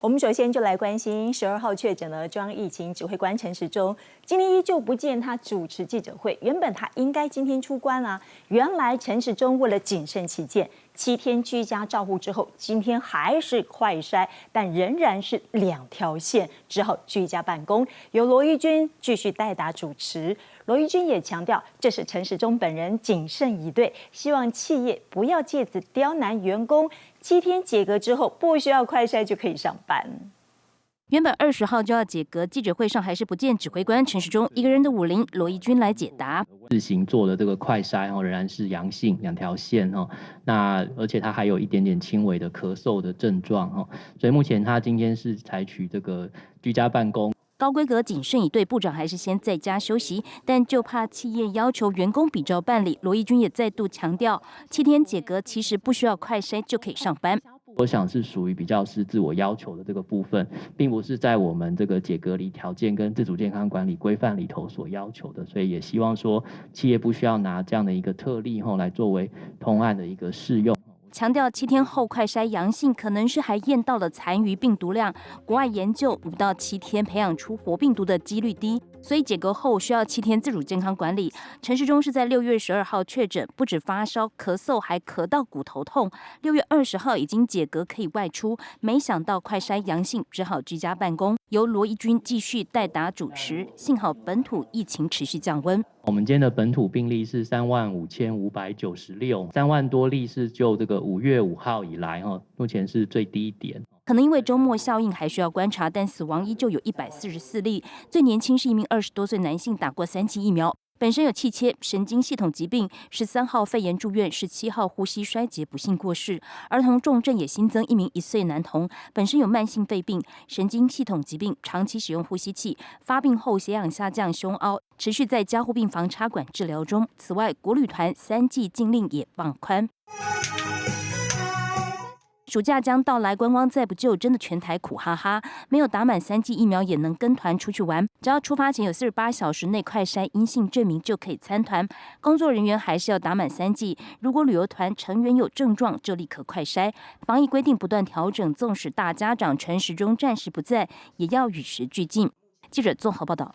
我们首先就来关心12号确诊的中央疫情指挥官陈时中，今天依旧不见他主持记者会。原本他应该今天出关啊，原来陈时中为了谨慎起见，7天居家照护之后，今天还是快筛，但仍然是2条线，只好居家办公，由罗一军继续代打主持。罗一军也强调，这是陈时中本人谨慎以对，希望企业不要借此刁难员工。7天解隔之后，不需要快筛就可以上班。原本20号就要解隔，记者会上还是不见指挥官陈时中一个人的武林，罗一军来解答。自行做的这个快筛仍然是阳性，2条线那而且他还有一点点轻微的咳嗽的症状所以目前他今天是采取这个居家办公。高规格谨慎以对，部长还是先在家休息，但就怕企业要求员工比照办理。罗一军也再度强调，7天解隔其实不需要快筛就可以上班。我想是属于比较是自我要求的这个部分，并不是在我们这个解隔离条件跟自主健康管理规范里头所要求的，所以也希望说企业不需要拿这样的一个特例来作为通案的一个适用。强调7天后快筛阳性，可能是还验到了残余病毒量。国外研究5到7天培养出活病毒的几率低，所以解隔后需要7天自主健康管理。陈时中是在6月12号确诊，不止发烧、咳嗽，还咳到骨头痛。6月20号已经解隔可以外出，没想到快筛阳性，只好居家办公，由罗一军继续代打主持。幸好本土疫情持续降温。我们今天的本土病例是35596，3万多例是就这个5月5号以来目前是最低点。可能因为周末效应还需要观察，但死亡依旧有144例。最年轻是一名20多岁男性，打过3剂疫苗，本身有气切、神经系统疾病，13号肺炎住院，17号呼吸衰竭不幸过世。儿童重症也新增一名1岁男童，本身有慢性肺病、神经系统疾病，长期使用呼吸器，发病后血氧下降、胸凹，持续在加护病房插管治疗中。此外，国旅团3剂禁令也放宽。暑假将到来，观光再不救，真的全台苦哈哈。没有打满3剂疫苗也能跟团出去玩，只要出发前有48小时内快筛阴性证明就可以参团。工作人员还是要打满3剂。如果旅游团成员有症状，就立刻快筛。防疫规定不断调整，纵使大家长陈时中暂时不在，也要与时俱进。记者综合报道。